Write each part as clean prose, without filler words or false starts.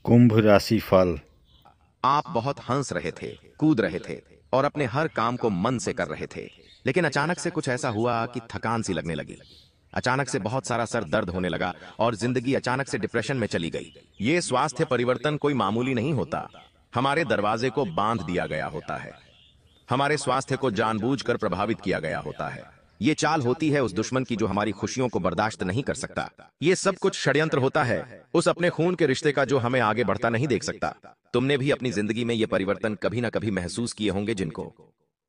कुंभ राशि फल। आप बहुत हंस रहे थे, कूद रहे थे और अपने हर काम को मन से कर रहे थे। लेकिन अचानक से कुछ ऐसा हुआ कि थकान सी लगने लगी। अचानक से बहुत सारा सर दर्द होने लगा और जिंदगी अचानक से डिप्रेशन में चली गई। ये स्वास्थ्य परिवर्तन कोई मामूली नहीं होता। हमारे दरवाजे को बांध दिया गया होता है। हमारे स्वास्थ्य को जानबूझकर प्रभावित किया गया होता है। ये चाल होती है उस दुश्मन की जो हमारी खुशियों को बर्दाश्त नहीं कर सकता। ये सब कुछ षड्यंत्र होता है उस अपने खून के रिश्ते का जो हमें आगे बढ़ता नहीं देख सकता। तुमने भी अपनी जिंदगी में ये परिवर्तन कभी ना कभी महसूस किए होंगे जिनको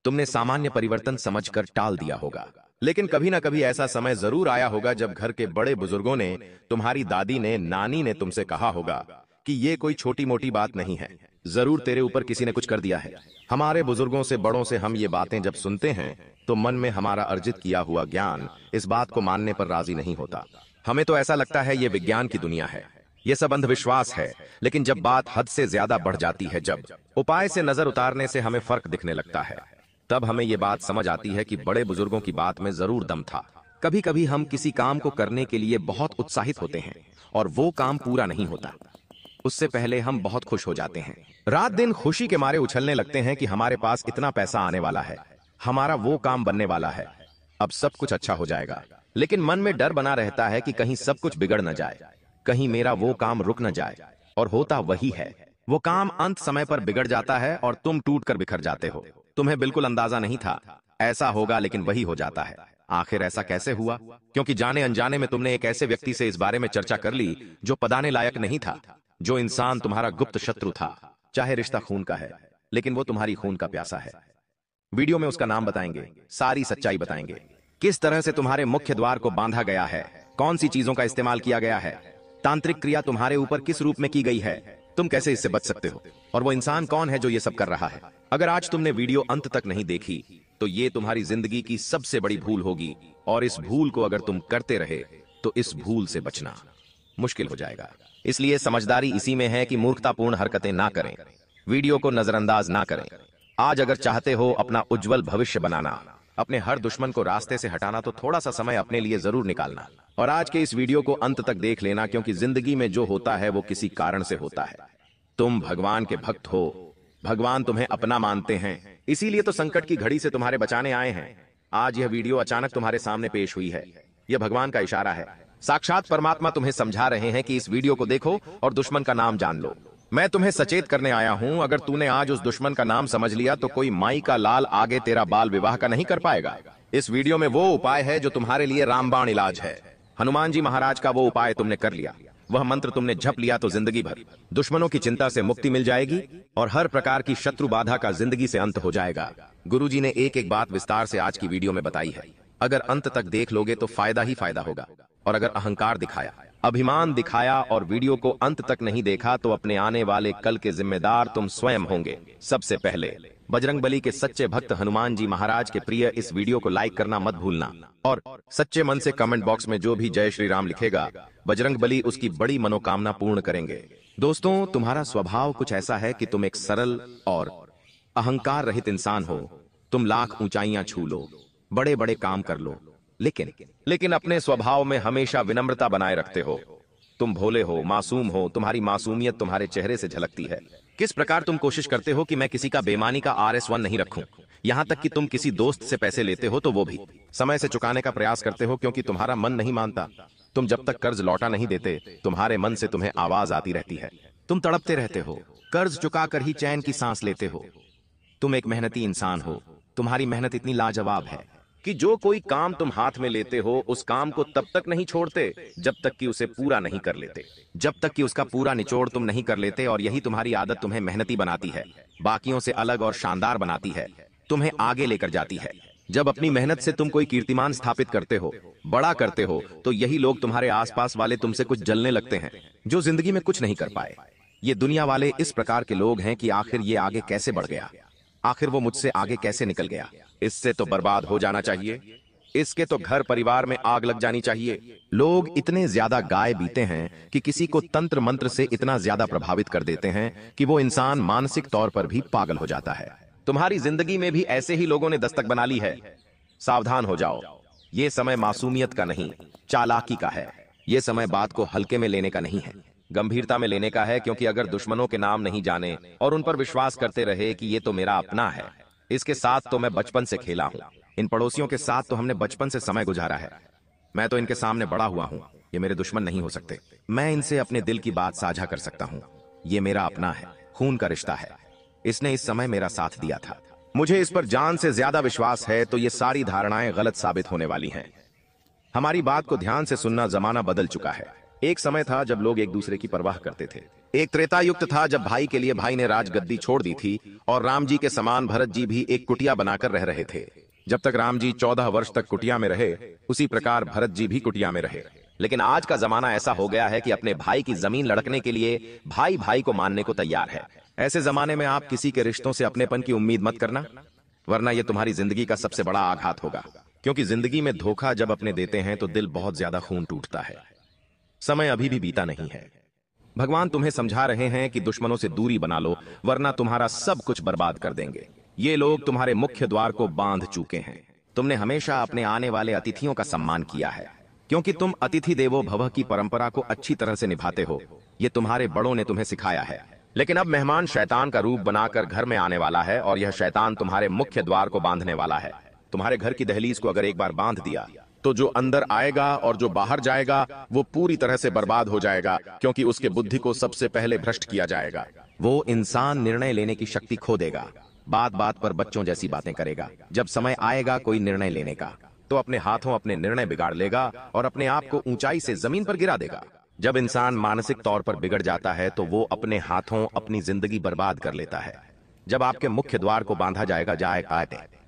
तुमने सामान्य परिवर्तन समझकर टाल दिया होगा। लेकिन कभी ना कभी ऐसा समय जरूर आया होगा जब घर के बड़े बुजुर्गों ने, तुम्हारी दादी ने, नानी ने तुमसे कहा होगा कि ये कोई छोटी मोटी बात नहीं है, जरूर तेरे ऊपर किसी ने कुछ कर दिया है। हमारे बुजुर्गों से, बड़ों से हम ये बातें जब सुनते हैं तो मन में हमारा अर्जित किया हुआ ज्ञान इस बात को मानने पर राजी नहीं होता। हमें तो ऐसा लगता है ये विज्ञान की दुनिया है, ये सब अंधविश्वास है। लेकिन जब बात हद से ज्यादा बढ़ जाती है, जब उपाय से नजर उतारने से हमें फर्क दिखने लगता है, तब हमें ये बात समझ आती है कि बड़े बुजुर्गों की बात में जरूर दम था। कभी कभी हम किसी काम को करने के लिए बहुत उत्साहित होते हैं और वो काम पूरा नहीं होता। उससे पहले हम बहुत खुश हो जाते हैं, रात दिन खुशी के मारे उछलने लगते हैं कि हमारे पास इतना पैसा आने वाला है, हमारा वो काम बनने वाला है, अब सब कुछ अच्छा हो जाएगा। लेकिन मन में डर बना रहता है कि कहीं सब कुछ बिगड़ न जाए, कहीं मेरा वो काम रुक न जाए। और होता वही है, वो काम अंत समय पर बिगड़ जाता है और तुम टूट कर बिखर जाते हो। तुम्हें बिल्कुल अंदाजा नहीं था ऐसा होगा, लेकिन वही हो जाता है। आखिर ऐसा कैसे हुआ? क्योंकि जाने अनजाने में तुमने एक ऐसे व्यक्ति से इस बारे में चर्चा कर ली जो पदाने लायक नहीं था। जो इंसान तुम्हारा गुप्त शत्रु था, चाहे रिश्ता खून का है, लेकिन वो तुम्हारी खून का प्यासा है। वीडियो में उसका नाम बताएंगे, सारी सच्चाई बताएंगे, किस तरह से तुम्हारे मुख्य द्वार को बांधा गया है, कौन सी चीजों का इस्तेमाल किया गया है, तांत्रिक क्रिया तुम्हारे ऊपर किस रूप में की गई है, तुम कैसे इससे बच सकते हो, और वो इंसान कौन है जो ये सब कर रहा है। अगर आज तुमने वीडियो अंत तक नहीं देखी तो ये तुम्हारी जिंदगी की सबसे बड़ी भूल होगी, और इस भूल को अगर तुम करते रहे तो इस भूल से बचना मुश्किल हो जाएगा। इसलिए समझदारी इसी में है कि मूर्खतापूर्ण हरकतें ना करें, वीडियो को नजरअंदाज ना करें। आज अगर चाहते हो अपना उज्जवल भविष्य बनाना, अपने हर दुश्मन को रास्ते से हटाना, तो थोड़ा सा समय अपने लिए जरूर निकालना। और आज के इस वीडियो को अंत तक देख लेना, क्योंकि जिंदगी में जो होता है वो किसी कारण से होता है। तुम भगवान के भक्त हो, भगवान तुम्हें अपना मानते हैं, इसीलिए तो संकट की घड़ी से तुम्हारे बचाने आए हैं। आज यह वीडियो अचानक तुम्हारे सामने पेश हुई है, यह भगवान का इशारा है। साक्षात परमात्मा तुम्हें समझा रहे हैं कि इस वीडियो को देखो और दुश्मन का नाम जान लो। मैं तुम्हें सचेत करने आया हूं, अगर तूने आज उस दुश्मन का नाम समझ लिया तो कोई माई का लाल आगे तेरा बाल विवाह का नहीं कर पाएगा। इस वीडियो में वो उपाय है जो तुम्हारे लिए रामबाण इलाज है। हनुमान जी महाराज का वो उपाय तुमने कर लिया, वह मंत्र तुमने जप लिया तो जिंदगी भर दुश्मनों की चिंता से मुक्ति मिल जाएगी और हर प्रकार की शत्रु बाधा का जिंदगी से अंत हो जाएगा। गुरुजी ने एक एक बात विस्तार से आज की वीडियो में बताई है। अगर अंत तक देख लोगे तो फायदा ही फायदा होगा। और अगर अहंकार दिखाया, अभिमान दिखाया और वीडियो को अंत तक नहीं देखा तो अपने आने वाले कल के जिम्मेदार तुम स्वयं होंगे। सबसे पहले बजरंगबली के सच्चे भक्त हनुमान जी महाराज के प्रिय इस वीडियो को लाइक करना मत भूलना, और सच्चे मन से कमेंट बॉक्स में जो भी जय श्री राम लिखेगा, बजरंगबली उसकी बड़ी मनोकामना पूर्ण करेंगे। दोस्तों, तुम्हारा स्वभाव कुछ ऐसा है कि तुम एक सरल और अहंकार रहित इंसान हो। तुम लाख ऊंचाइयां छू लो, बड़े बड़े काम कर लो, लेकिन अपने स्वभाव में हमेशा विनम्रता बनाए रखते हो। तुम भोले हो, मासूम हो, तुम्हारी मासूमियत तुम्हारे चेहरे से झलकती है। किस प्रकार तुम कोशिश करते हो कि मैं किसी का बेईमानी का RS1 नहीं रखूं, यहां तक कि तुम किसी दोस्त से पैसे लेते हो तो वो भी समय से चुकाने का प्रयास करते हो, क्योंकि तुम्हारा मन नहीं मानता। तुम जब तक कर्ज लौटा नहीं देते, तुम्हारे मन से तुम्हें आवाज आती रहती है। तुम तड़पते रहते हो, कर्ज चुकाकर ही चैन की सांस लेते हो। तुम एक मेहनती इंसान हो, तुम्हारी मेहनत इतनी लाजवाब है कि जो कोई काम तुम हाथ में लेते हो उस काम को तब तक नहीं छोड़ते जब तक कि उसे पूरा नहीं कर लेते, जब तक कि उसका पूरा निचोड़ तुम नहीं कर लेते। और यही तुम्हारी आदत तुम्हें मेहनती बनाती है, बाकियों से अलग और शानदार बनाती है, तुम्हें आगे लेकर जाती है। जब अपनी मेहनत से तुम कोई कीर्तिमान स्थापित करते हो, बड़ा करते हो, तो यही लोग, तुम्हारे आसपास वाले, तुमसे कुछ जलने लगते हैं, जो जिंदगी में कुछ नहीं कर पाए। ये दुनिया वाले इस प्रकार के लोग हैं कि आखिर ये आगे कैसे बढ़ गया, आखिर वो मुझसे आगे कैसे निकल गया, इससे तो बर्बाद हो जाना चाहिए, इसके तो घर परिवार में आग लग जानी चाहिए। लोग इतने ज्यादा गाय बीते हैं कि किसी को तंत्र मंत्र से इतना ज्यादा प्रभावित कर देते हैं कि वो इंसान मानसिक तौर पर भी पागल हो जाता है। तुम्हारी जिंदगी में भी ऐसे ही लोगों ने दस्तक बना ली है। सावधान हो जाओ, ये समय मासूमियत का नहीं, चालाकी का है। ये समय बात को हल्के में लेने का नहीं है। गंभीरता में लेने का है, क्योंकि अगर दुश्मनों के नाम नहीं जाने और उन पर विश्वास करते रहे कि ये तो मेरा अपना है, इसके साथ तो मैं बचपन से खेला हूँ, इन पड़ोसियों के साथ तो हमने बचपन से समय गुजारा है, मैं तो इनके सामने बड़ा हुआ हूँ, ये मेरे दुश्मन नहीं हो सकते, मैं इनसे अपने दिल की बात साझा कर सकता हूँ, ये मेरा अपना है, खून का रिश्ता है, इसने इस समय मेरा साथ दिया था, मुझे इस पर जान से ज्यादा विश्वास है, तो ये सारी धारणाएं गलत साबित होने वाली हैं। हमारी बात को ध्यान से सुनना, जमाना बदल चुका है। एक समय था जब लोग एक दूसरे की परवाह करते थे। एक त्रेता युग था जब भाई के लिए भाई ने राजगद्दी छोड़ दी थी और राम जी के समान भरत जी भी एक कुटिया बनाकर रह रहे थे। जब तक राम जी 14 वर्ष तक कुटिया में रहे, उसी प्रकार भरत जी भी कुटिया में रहे। लेकिन आज का जमाना ऐसा हो गया है कि अपने भाई की जमीन लड़कने के लिए भाई भाई को मानने को तैयार है। ऐसे जमाने में आप किसी के रिश्तों से अपनेपन की उम्मीद मत करना, वरना यह तुम्हारी जिंदगी का सबसे बड़ा आघात होगा। क्योंकि जिंदगी में धोखा जब अपने देते हैं तो दिल बहुत ज्यादा खून टूटता है। समय अभी भी बीता नहीं है। भगवान तुम्हें समझा रहे हैं कि दुश्मनों से दूरी बना लो, वरना तुम्हारा सब कुछ बर्बाद कर देंगे। ये लोग तुम्हारे मुख्य द्वार को बांध चुके हैं। तुमने हमेशा अपने आने वाले अतिथियों का सम्मान किया है, क्योंकि तुम अतिथि देवो भव की परंपरा को अच्छी तरह से निभाते हो। ये तुम्हारे बड़ों ने तुम्हें सिखाया है। लेकिन अब मेहमान शैतान का रूप बनाकर घर में आने वाला है और यह शैतान तुम्हारे मुख्य द्वार को बांधने वाला है। तुम्हारे घर की दहलीज को अगर एक बार बांध दिया तो जो अंदर आएगा और जो बाहर जाएगा वो पूरी तरह से बर्बाद हो जाएगा, क्योंकि उसके बुद्धि को सबसे पहले भ्रष्ट किया जाएगा। वो इंसान निर्णय लेने की शक्ति खो देगा, बात बात पर बच्चों जैसी बातें करेगा। जब समय आएगा कोई निर्णय लेने का, तो अपने हाथों अपने निर्णय बिगाड़ लेगा और अपने आप को ऊंचाई से जमीन पर गिरा देगा। जब इंसान मानसिक तौर पर बिगड़ जाता है तो वो अपने हाथों अपनी जिंदगी बर्बाद कर लेता है। जब आपके मुख्य द्वार को बांधा जाएगा,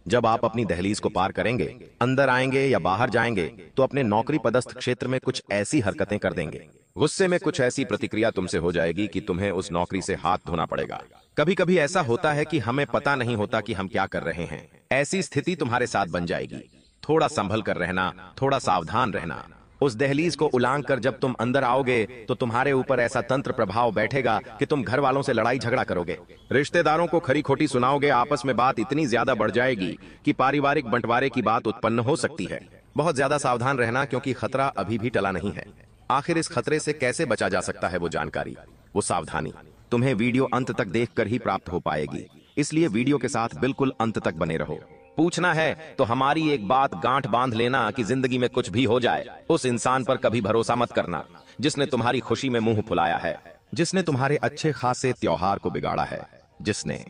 जब आप अपनी दहलीज को पार करेंगे, अंदर आएंगे या बाहर जाएंगे, तो अपने नौकरी पदस्थ क्षेत्र में कुछ ऐसी हरकतें कर देंगे, गुस्से में कुछ ऐसी प्रतिक्रिया तुमसे हो जाएगी कि तुम्हें उस नौकरी से हाथ धोना पड़ेगा। कभी कभी ऐसा होता है कि हमें पता नहीं होता कि हम क्या कर रहे हैं। ऐसी स्थिति तुम्हारे साथ बन जाएगी। थोड़ा संभल कर रहना, थोड़ा सावधान रहना। उस दहलीज को उलांग कर जब तुम अंदर आओगे तो तुम्हारे ऊपर ऐसा तंत्र प्रभाव बैठेगा कि तुम घर वालों से लड़ाई झगड़ा करोगे, रिश्तेदारों को खरी खोटी सुनाओगे, आपस में बात इतनी ज्यादा बढ़ जाएगी कि पारिवारिक बंटवारे की बात उत्पन्न हो सकती है। बहुत ज्यादा सावधान रहना, क्योंकि खतरा अभी भी टला नहीं है। आखिर इस खतरे से कैसे बचा जा सकता है, वो जानकारी, वो सावधानी तुम्हें वीडियो अंत तक देखकर ही प्राप्त हो पाएगी। इसलिए वीडियो के साथ बिल्कुल अंत तक बने रहो। पूछना है तो हमारी एक बात गांठ बांध लेना कि जिंदगी में कुछ भी हो जाए, उस इंसान पर कभी भरोसा मत करना जिसने तुम्हारी खुशी में मुंह फुलाया है, जिसने तुम्हारे अच्छे खासे त्योहार को बिगाड़ा है, जिसने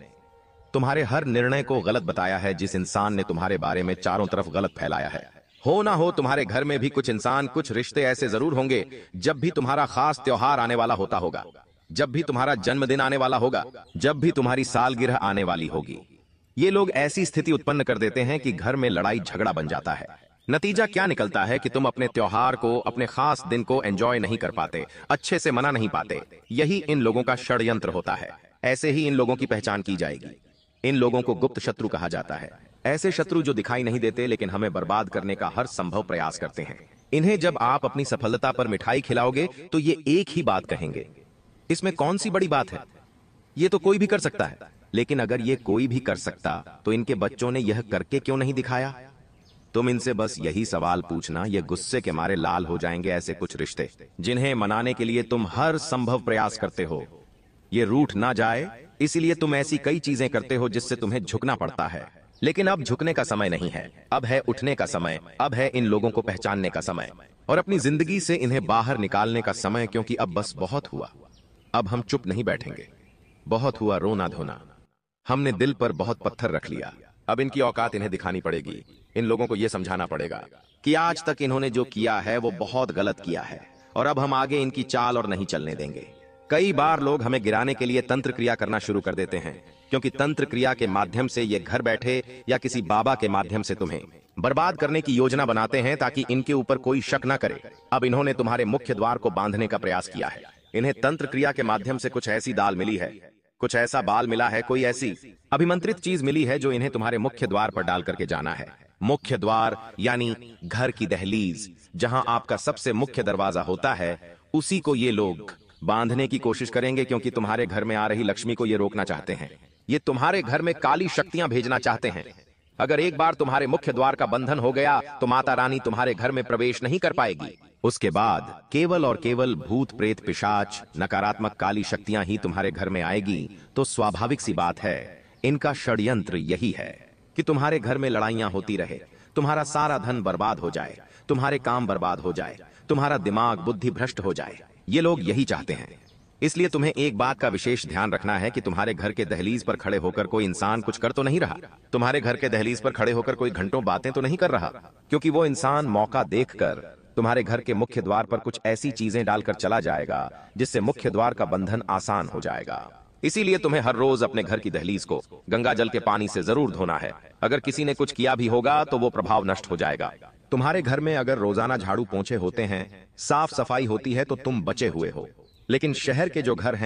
तुम्हारे हर निर्णय को गलत बताया है, जिस इंसान ने तुम्हारे बारे में चारों तरफ गलत फैलाया है। हो ना हो तुम्हारे घर में भी कुछ इंसान, कुछ रिश्ते ऐसे जरूर होंगे जब भी तुम्हारा खास त्योहार आने वाला होगा, जब भी तुम्हारा जन्मदिन आने वाला होगा, जब भी तुम्हारी सालगिरह आने वाली होगी। ये लोग ऐसी स्थिति उत्पन्न कर देते हैं कि घर में लड़ाई झगड़ा बन जाता है। नतीजा क्या निकलता है कि तुम अपने त्योहार को, अपने खास दिन को एंजॉय नहीं कर पाते, अच्छे से मना नहीं पाते। यही इन लोगों का षड्यंत्र होता है। ऐसे ही इन लोगों की पहचान की जाएगी। इन लोगों को गुप्त शत्रु कहा जाता है। ऐसे शत्रु जो दिखाई नहीं देते लेकिन हमें बर्बाद करने का हर संभव प्रयास करते हैं। इन्हें जब आप अपनी सफलता पर मिठाई खिलाओगे तो ये एक ही बात कहेंगे, इसमें कौन सी बड़ी बात है, ये तो कोई भी कर सकता है। लेकिन अगर ये कोई भी कर सकता तो इनके बच्चों ने यह करके क्यों नहीं दिखाया? तुम इनसे बस यही सवाल पूछना, ये गुस्से के मारे लाल हो जाएंगे। ऐसे कुछ रिश्ते जिन्हें मनाने के लिए तुम हर संभव प्रयास करते हो, ये रूठ ना जाए, इसीलिए तुम ऐसी कई चीजें करते हो जिससे तुम्हें झुकना पड़ता है। लेकिन अब झुकने का समय नहीं है, अब है उठने का समय। अब है इन लोगों को पहचानने का समय और अपनी जिंदगी से इन्हें बाहर निकालने का समय, क्योंकि अब बस बहुत हुआ। अब हम चुप नहीं बैठेंगे। बहुत हुआ रोना धोना, हमने दिल पर बहुत पत्थर रख लिया। अब इनकी औकात इन्हें दिखानी पड़ेगी। इन लोगों को यह समझाना पड़ेगा कि आज तक इन्होंने जो किया है वो बहुत गलत किया है और अब हम आगे इनकी चाल और नहीं चलने देंगे। कई बार लोग हमें गिराने के लिए तंत्र क्रिया करना शुरू कर देते हैं, क्योंकि तंत्र क्रिया के माध्यम से ये घर बैठे या किसी बाबा के माध्यम से तुम्हें बर्बाद करने की योजना बनाते हैं ताकि इनके ऊपर कोई शक न करे। अब इन्होंने तुम्हारे मुख्य द्वार को बांधने का प्रयास किया है। इन्हें तंत्र क्रिया के माध्यम से कुछ ऐसी दाल मिली है, कुछ ऐसा बाल मिला है, कोई ऐसी अभिमंत्रित चीज मिली है जो इन्हें तुम्हारे मुख्य द्वार पर डाल करके जाना है। मुख्य द्वार यानी घर की दहलीज, जहां आपका सबसे मुख्य दरवाजा होता है, उसी को ये लोग बांधने की कोशिश करेंगे, क्योंकि तुम्हारे घर में आ रही लक्ष्मी को ये रोकना चाहते हैं। ये तुम्हारे घर में काली शक्तियां भेजना चाहते हैं। अगर एक बार तुम्हारे मुख्य द्वार का बंधन हो गया तो माता रानी तुम्हारे घर में प्रवेश नहीं कर पाएगी। उसके बाद केवल और केवल भूत प्रेत पिशाच नकारात्मक काली शक्तियां ही तुम्हारे घर में आएगी। तो स्वाभाविक सी बात है, इनका षड्यंत्र यही है कि तुम्हारे घर में लड़ाइयां होती रहे, तुम्हारा सारा धन बर्बाद हो जाए, तुम्हारे काम बर्बाद हो जाए, तुम्हारा दिमाग बुद्धि भ्रष्ट हो जाए। ये लोग यही चाहते हैं। इसलिए तुम्हें एक बात का विशेष ध्यान रखना है कि तुम्हारे घर के दहलीज पर खड़े होकर कोई इंसान कुछ कर तो नहीं रहा। तुम्हारे घर के दहलीज पर खड़े होकर कोई घंटों बातें तो नहीं कर रहा, क्योंकि वो इंसान मौका देखकर तुम्हारे घर के मुख्य द्वार पर कुछ ऐसी चीजें डालकर चला जाएगा जिससे मुख्य द्वार का बंधन आसान हो जाएगा। इसीलिए तुम्हें हर रोज अपने घर की दहलीज को गंगा जल के पानी से जरूर धोना है। अगर किसी ने कुछ किया भी होगा तो वो प्रभाव नष्ट हो जाएगा। तुम्हारे घर में अगर रोजाना झाड़ू पोंछे होते हैं, साफ सफाई होती है, तो तुम बचे हुए हो। लेकिन शहर के जो घर हैं